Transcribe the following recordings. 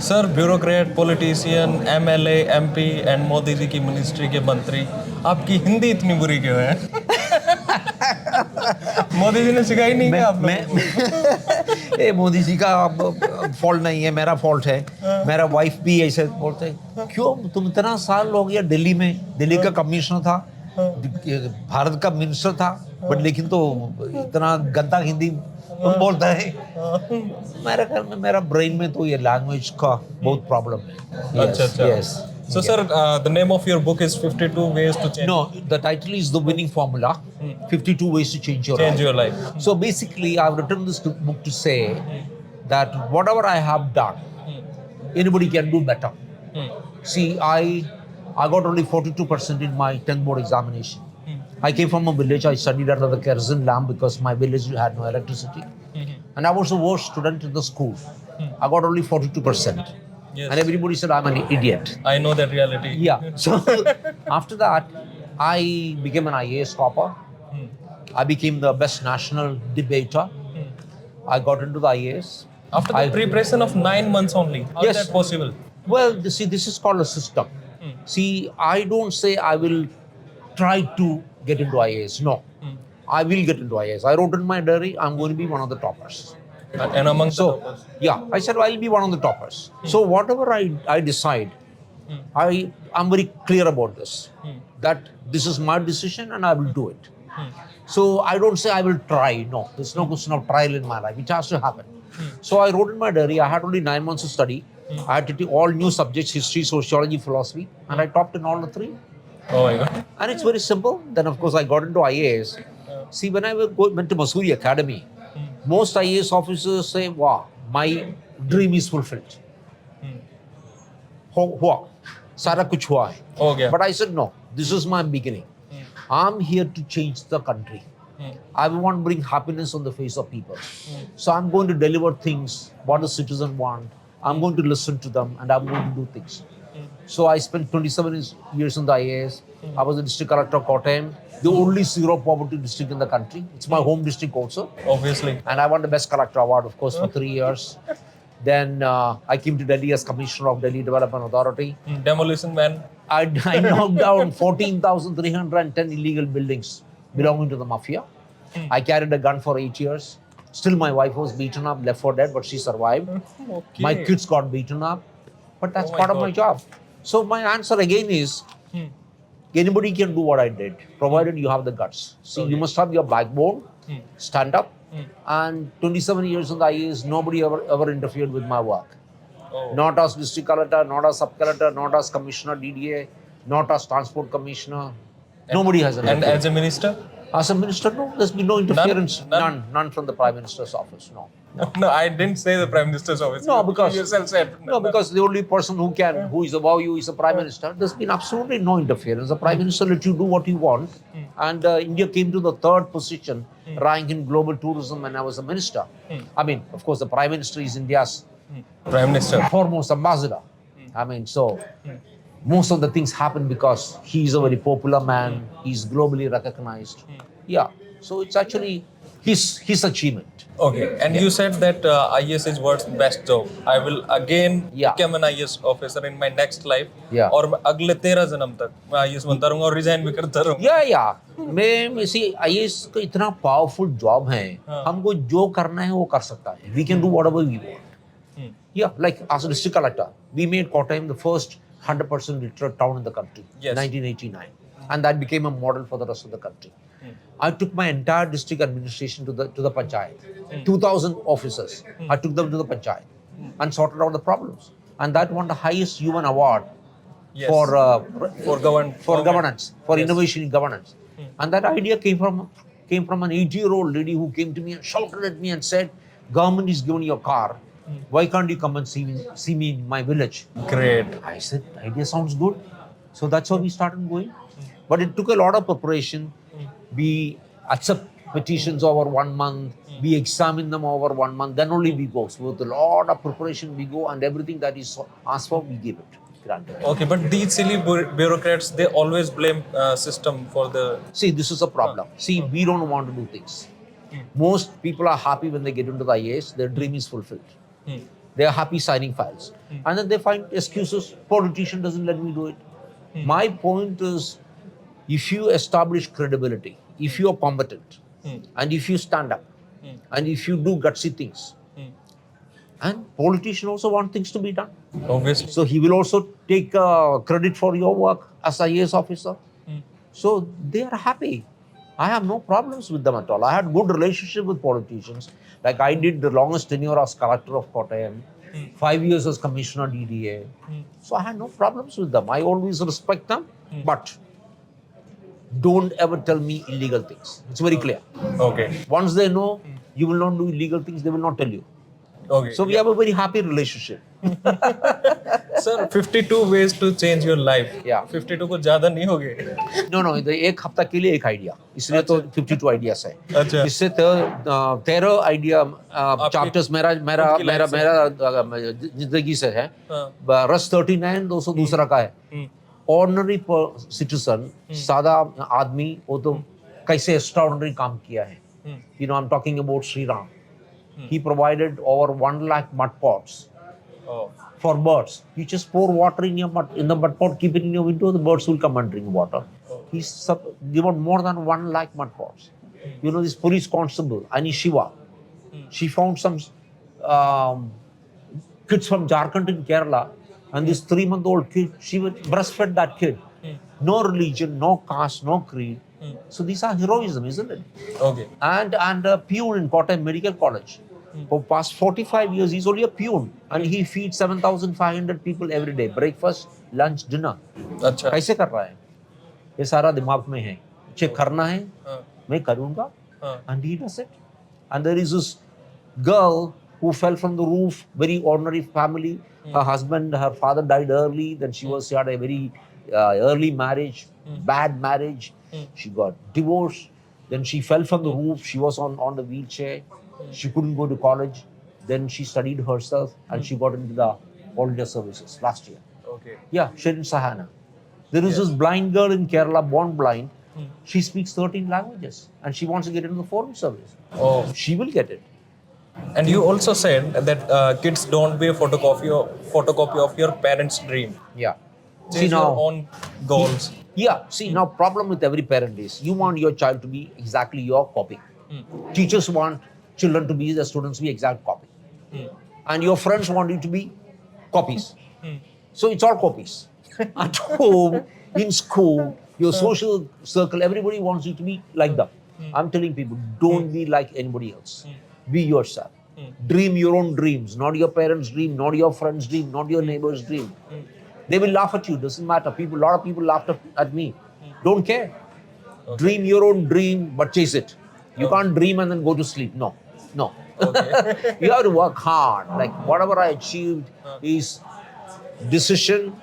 Sir bureaucrat, politician, MLA, MP and Modi ji की ministry के मंत्री, आपकी हिंदी इतनी बुरी क्यों है? मोदी जी ने सिखाई नहीं क्या आप लोगों को? ये मोदी जी का फॉल्ट नहीं है, मेरा फॉल्ट है। मेरा वाइफ भी ऐसे बोलते हैं, क्यों तुम इतना साल हो गया दिल्ली में, दिल्ली का कमिश्नर था, भारत का मिनिस्टर था, बट लेकिन तो इतना गंदा हिंदी तुम बोलता है। मेरे ख्याल में मेरा ब्रेन में तो ये लैंग्वेज का बहुत प्रॉब्लम है। अच्छा अच्छा। Yes. So sir, the name of your book is 52 ways to change. No, the title is The Winning Formula, 52 Ways to Change Your Change Life. your life. So basically, I've written this book to say that whatever I have done, anybody can do better. See, I got only 42% in my 10th board examination. I came from a village. I studied under the kerosene lamp because my village had no electricity. And I was the worst student in the school. I got only 42%. Yes. And everybody said I'm an idiot. I know that reality. Yeah. So after that, I became an IAS topper. I became the best national debater. I got into the IAS. After the preparation of 9 months only, how is Yes. that possible? Well, see, this is called a system. See, I don't say I will try to get into IAS. No. I will get into IAS. I wrote in my diary, I'm going to be one of the toppers. And among So, the toppers. yeah, I said I'll be one of the toppers. So whatever I decide, I'm very clear about this, that this is my decision and I will do it. So I don't say I will try. No, there's no question of trial in my life. It has to happen. So I wrote in my diary, I had only 9 months to study. I had to take all new subjects, history, sociology, philosophy, and I topped in all the 3. Oh my God. And it's very simple. Then of course I got into IAS. See, when I went to Mussoorie Academy, most IAS officers say, wow, my dream is fulfilled. Hua. Sara kuch hua hai. हो गया. But I said, no, this is my beginning. I'm here to change the country. I want to bring happiness on the face of people. So I'm going to deliver things what the citizen want. I'm going to listen to them and I'm going to do things. So I spent 27 years in the IAS. I was the district collector of Kottayam, the only zero poverty district in the country. It's my home district also. Obviously. And I won the best collector award, of course, for 3 years. Then I came to Delhi as commissioner of Delhi Development Authority. Demolition man. I knocked down 14,310 illegal buildings belonging to the mafia. I carried a gun for 8 years. Still, my wife was beaten up, left for dead, but she survived. Okay. My kids got beaten up, but that's part of my God. job. So my answer again is, anybody can do what I did, provided you have the guts. See, you must have your backbone, stand up, and 27 years in the IAS, nobody ever interfered with my work. Oh. Not as district collector, not as sub-collector, not as commissioner DDA, not as transport commissioner. Nobody has And interfered. as a minister? As a minister, no, there's been no interference. None? None from the Prime Minister's office, no. No, I didn't say the Prime Minister's office. No, because you yourself said. no, because the only person who is above you is the Prime Minister. There's been absolutely no interference. The Prime Minister let you do what you want, and India came to the 3rd position rank in global tourism when I was a minister. I mean, of course, the Prime Minister is India's Prime Minister. foremost ambassador. I mean, so most of the things happen because he is a very popular man. He's globally recognized. Yeah, so it's actually his achievement. Okay, and you said that IAS is world's best job. I will again become an IAS officer in my next life. Yeah. और मैं अगले 13 जन्म तक मैं IAS बनता रहूंगा और resign भी करता रहूंगा. या मैं सी IAS का इतना पावरफुल जॉब है, हमको जो करना है वो कर सकता है. We can do whatever we want. Yeah, like as a district collector, we made Kottayam the first 100% literate town in the country, Yes. 1989, and that became a model for the rest of the country. I took my entire district administration to the panchayat, 2,000 officers. I took them to the panchayat and sorted out the problems, and that won the highest UN award Yes. for governance, for Yes. innovation in governance. And that idea came from an 80-year-old lady who came to me and shouted at me and said, "Government is giving you a car. Why can't you come and see me in my village?" Great. I said, "Idea sounds good." So that's how we started going. But it took a lot of preparation. We accept petitions over 1 month. We examine them over 1 month. Then only we go. So with a lot of preparation, we go, and everything that is asked for, we give it. Granted. Okay, but these silly bureaucrats, they always blame system for the. See, this is a problem. See, we don't want to do things. Most people are happy when they get into the IAS. Their dream is fulfilled. They are happy signing files. And then they find excuses. Politician doesn't let me do it. My point is, if you establish credibility, if you are competent, and if you stand up, and if you do gutsy things, and politicians also want things to be done. Obviously. So he will also take credit for your work as a IAS officer. So they are happy. I have no problems with them at all. I had good relationship with politicians. Like I did the longest tenure as collector of Kottayam, 5 years as commissioner DDA. So I had no problems with them. I always respect them, but don't ever tell me illegal things. It's very clear. Okay. Once they know you will not do illegal things, they will not tell you. Okay. So we have a very happy relationship. Sir, 52 ways to change your life. Yeah. 52 को ज़्यादा नहीं होगे. No, एक हफ्ता के लिए एक idea, इसलिए तो 52 आइडियाज है. अच्छा. इससे 13 आइडिया चैप्टर्स मेरा जिंदगी से है. रस 39 200 दूसरा का है. ऑर्डिनरी सिटीजन, सादा आदमी, वो तो कैसे एक्स्ट्राऑर्डिनरी काम किया है. You know, I'm talking about Sri Ram. He provided over 1 lakh mud pots for birds. You just pour water in the mud pot, keep it in your window, the birds will come and drink water. He's given more than 1 lakh mud pots. You know, this police constable, Ani Shiva, she found some kids from Jharkhand in Kerala, and this 3-month-old kid, she breastfed that kid. No religion, no caste, no creed. So these are heroism, isn't it? Okay. And a peon in Kottayam Medical College. For past 45 years, he's only a peon, and he feeds 7,500 people every day. Breakfast, lunch, dinner. अच्छा. कैसे कर रहा है? ये सारा दिमाग में है. चेक करना है, मैं करूँगा. And he does it. And there is this girl who fell from the roof, very ordinary family. Her father died early. Then she had a very early marriage, bad marriage. She got divorced. Then she fell from the roof. She was on the wheelchair. She couldn't go to college. Then she studied herself and she got into the volunteer services last year. Okay. Yeah, Shirin Sahana. There is this blind girl in Kerala, born blind. She speaks 13 languages and she wants to get into the foreign service. Oh. She will get it. And you also said that kids don't be a photocopy of your parents' dream. Yeah. Change your own goals. Yeah. See, now problem with every parent is you want your child to be exactly your copy. Teachers want children to be, the students to be exact copy. And your friends want you to be copies. So it's all copies. At home, in school, your social circle, everybody wants you to be like them. I'm telling people, don't be like anybody else. Be yourself. Dream your own dreams, not your parents' dream, not your friend's dream, not your neighbor's dream. They will laugh at you, doesn't matter. A lot of people laughed at me. Don't care. Okay. Dream your own dream, but chase it. You can't dream and then go to sleep. No. Okay. You have to work hard. Like whatever I achieved is decision,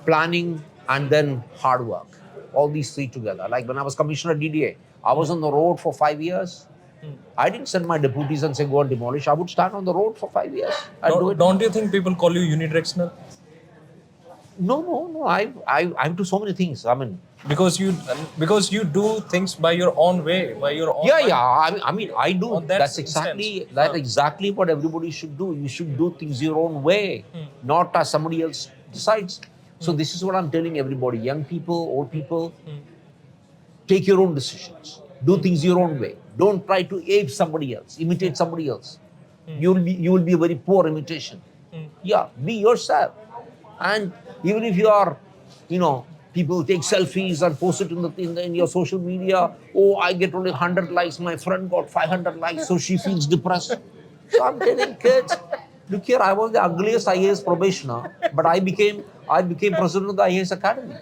planning, and then hard work. All these three together. Like when I was commissioner DDA, I was on the road for 5 years. I didn't send my deputies and say go and demolish. I would stand on the road for 5 years. Don't you think people call you unidirectional? No. I do so many things. I mean, because you do things by your own way, by your own. Yeah. I mean, I do. That's exactly what everybody should do. You should do things your own way, not as somebody else decides. So this is what I'm telling everybody: young people, old people, take your own decisions. Do things your own way. Don't try to ape somebody else, imitate somebody else. You will be a very poor imitation. Yeah, be yourself. And even if you are, people take selfies and post it in your social media. Oh, I get only 100 likes. My friend got 500 likes, so she feels depressed. So I'm telling kids, look here, I was the ugliest IAS probationer, but I became president of the IAS Academy.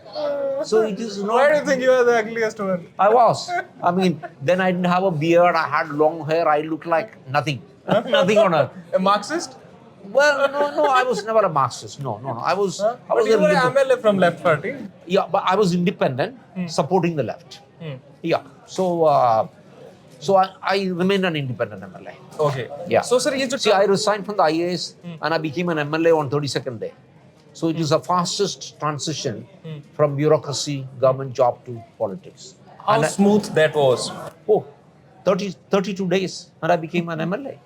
So it is not. Why do you think you are the ugliest one? I was. I mean, then I didn't have a beard. I had long hair. I looked like nothing. Nothing on earth. A Marxist? Well, no, I was never a Marxist. No. I was. But you were an MLA from left party. Yeah, but I was independent, supporting the left. Yeah. So I remained an independent MLA. Okay. Yeah. So, sir, I resigned from the IAS and I became an MLA on 32nd day. So it is the fastest transition from bureaucracy, government job to politics. How smooth that was? 32 days and I became an MLA.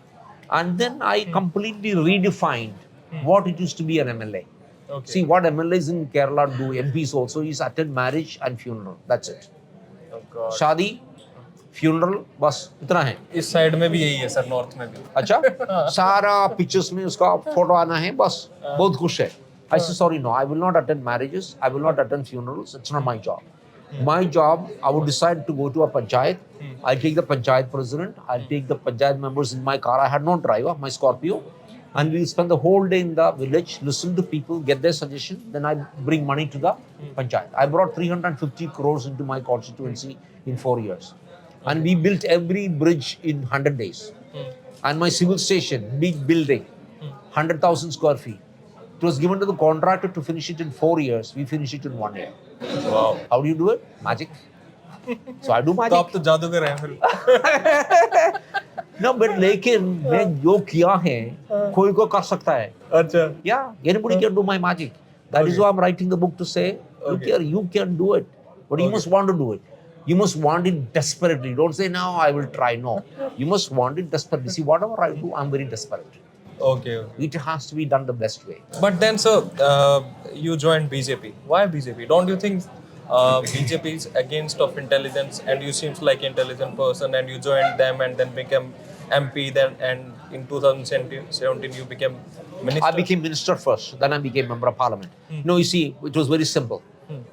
And then I completely redefined what it is to be an MLA. Okay. See, what MLAs in Kerala do, MPs also, is attend marriage and funeral. That's it. Oh God. शादी, funeral, बस इतना है. इस side में भी यही है sir, north में भी. अच्छा, सारा पिक्चर्स में उसका फोटो आना है, बस बहुत खुश है. I say, sorry, no, I will not attend marriages, I will not attend funerals, it's not my job. My job, I would decide to go to a panchayat, I'll take the panchayat president, I'll take the panchayat members in my car, I had no driver, my Scorpio, and we'll spend the whole day in the village, listen to people, get their suggestion, then I bring money to the panchayat. I brought 350 crores into my constituency in 4 years. And we built every bridge in 100 days. And my civil station, big building, 100,000 square feet. It was given to the contractor to finish it in 4 years. We finished it in 1 year. Wow. How do you do it? Magic. So I do तो magic. आप तो जादूगर हैं फिर. No, but लेकिन मैं जो किया है, कोई को कर सकता है. अच्छा. Yeah, anybody can do my magic. That is why I'm writing the book to say, you can do it. But you must want to do it. You must want it desperately. Don't say, no, I will try. No. You must want it desperately. See, whatever I do, I'm very desperate. Okay. It has to be done the best way. But then, sir, you joined BJP. Why BJP? Don't you think BJP is against of intelligence, and you seems like intelligent person, and you joined them and then became MP, then and in 2017 you became minister? I became minister first, then I became member of parliament. No, you see, it was very simple.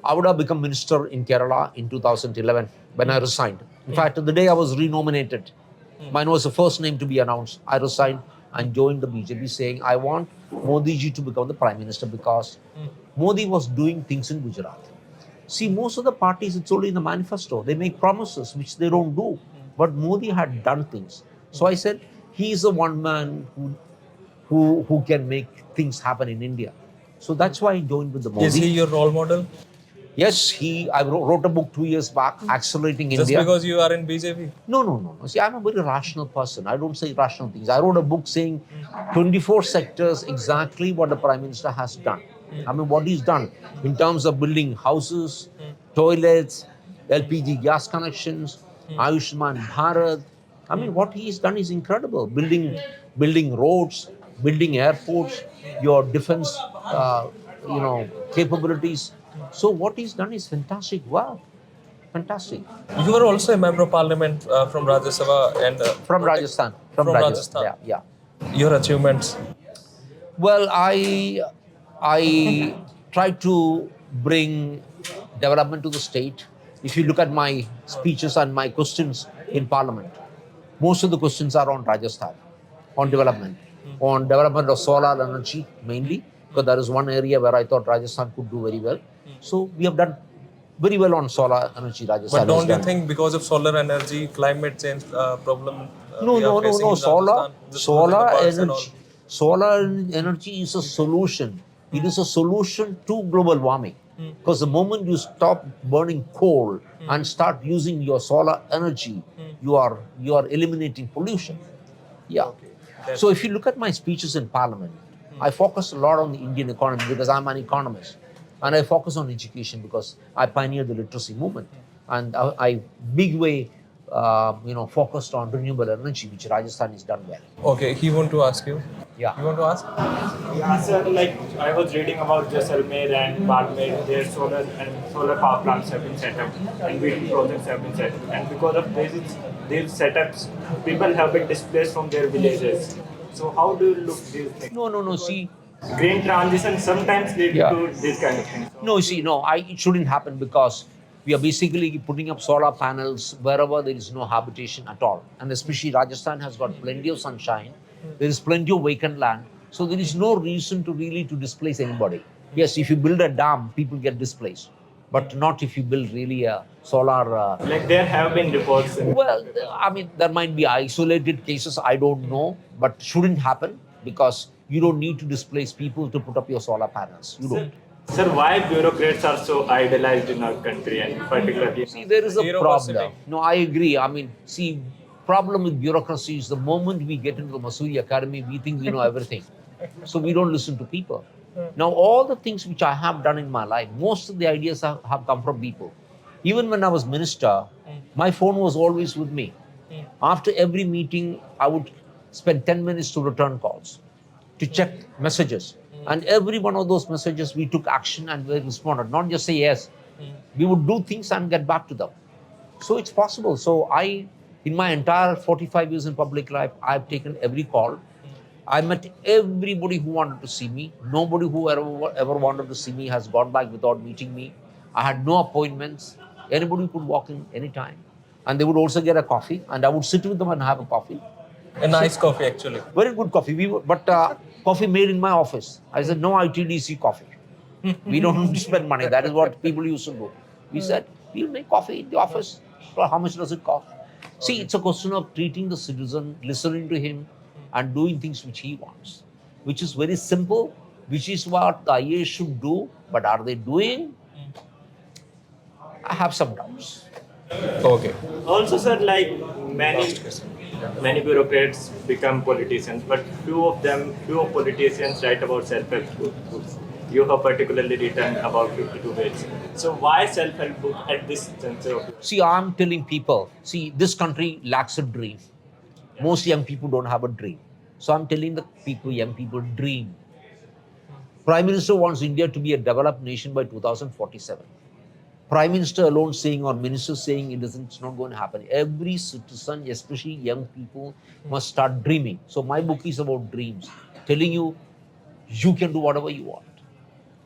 I would have become minister in Kerala in 2011 when I resigned. In fact, the day I was renominated, mine was the first name to be announced. I resigned and joined the BJP saying, I want Modi ji to become the prime minister because Modi was doing things in Gujarat. See, most of the parties, it's only in the manifesto. They make promises which they don't do. But Modi had done things. So I said, he is the one man who can make things happen in India. So that's why I joined with the Modi. Is he your role model? Yes, I wrote a book 2 years back, Accelerating Just India. because you are in BJP? No. See, I'm a very rational person. I don't say irrational things. I wrote a book saying 24 sectors exactly what the Prime Minister has done. I mean, what he's done in terms of building houses, toilets, LPG gas connections, Ayushman Bharat. I mean, what he's done is incredible. Building roads, building airports, your defense, capabilities. So what he's done is fantastic. Wow, fantastic. You were also a member of parliament from Rajya Sabha and From Rajasthan. From Rajasthan. Yeah. Your achievements. Well, I try to bring development to the state. If you look at my speeches and my questions in Parliament, most of the questions are on Rajasthan, on development of solar energy mainly, because that is one area where I thought Rajasthan could do very well. So we have done very well on solar energy. Rajasthan. But don't you think because of solar energy, climate change problem? No. Solar Solar energy is a solution. It is a solution to global warming. Because the moment you stop burning coal and start using your solar energy, you are eliminating pollution. Yeah. Okay. So if you look at my speeches in Parliament, I focus a lot on the Indian economy because I'm an economist. And I focus on education because I pioneered the literacy movement. And I big way, focused on renewable energy, which Rajasthan has done well. Okay, he want to ask you. Yeah. You want to ask? Yeah, sir, like I was reading about Jaisalmer and Barmer, their solar power plants have been set up and wind projects have been set up. And because of these setups, people have been displaced from their villages. So how do you look these things? No. See, Green transition sometimes lead to this kind of things. It shouldn't happen because we are basically putting up solar panels wherever there is no habitation at all. And especially Rajasthan has got plenty of sunshine. There is plenty of vacant land. So there is no reason to displace anybody. Yes, if you build a dam, people get displaced. But not if you build really a solar... Like there have been reports. Well, I mean, there might be isolated cases, I don't know. But shouldn't happen because you don't need to displace people to put up your solar panels. You don't. Sir, why bureaucrats are so idolized in our country and particularly? See, there is a Bureaucracy. problem. No, I agree. I mean, see, problem with bureaucracy is the moment we get into the Mussoorie Academy, we think we know everything. So we don't listen to people. Now, all the things which I have done in my life, most of the ideas have come from people. Even when I was minister, my phone was always with me. After every meeting, I would spend 10 minutes to return calls. to check messages. And every one of those messages, we took action and we responded. Not just say yes. We would do things and get back to them. So it's possible. So in my entire 45 years in public life, I've taken every call. I met everybody who wanted to see me. Nobody who ever wanted to see me has gone back without meeting me. I had no appointments. Anybody could walk in anytime. And they would also get a coffee, and I would sit with them and have a coffee. A nice coffee, actually. Very good coffee. But coffee made in my office. I said, no ITDC coffee. We don't spend money. That is what people used to do. We said, we'll make coffee in the office. So how much does it cost? See, it's a question of treating the citizen, listening to him, and doing things which he wants, which is very simple, which is what the IAS should do. But are they doing? I have some doubts. Okay. Also, sir, like many bureaucrats become politicians, but few of politicians write about self-help books. You have particularly written about 52 ways. So why self-help book at this juncture of your... See, I'm telling people, this country lacks a dream. Most young people don't have a dream. So I'm telling the people, young people, dream. Prime Minister wants India to be a developed nation by 2047. Prime Minister alone saying or Minister saying it's not going to happen. Every citizen, especially young people, must start dreaming. So my book is about dreams, telling you, you can do whatever you want.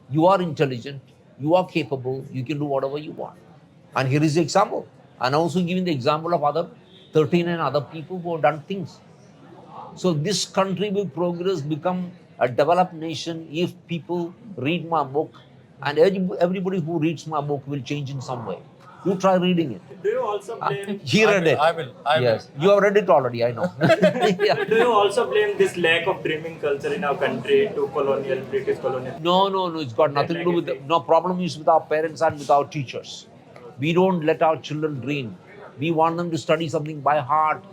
You are intelligent, you are capable, you can do whatever you want. And here is the example. And also giving the example of other 39 other people who have done things. So this country will progress, become a developed nation if people read my book, and everybody who reads my book will change in some way. You try reading it. Do you also blame... He read it. I will. Yes. You have read it already, I know. Yeah. Do you also blame this lack of dreaming culture in our country to British colonial? No. It's got nothing to do with it. No, problem is with our parents and with our teachers. We don't let our children dream. We want them to study something by heart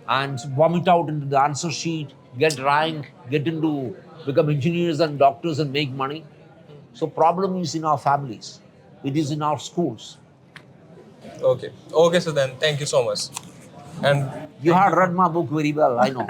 and vomit out into the answer sheet, get rank, become engineers and doctors and make money. So problem is in our families. It is in our schools. Okay, so then thank you so much. And You have read my book very well, I know.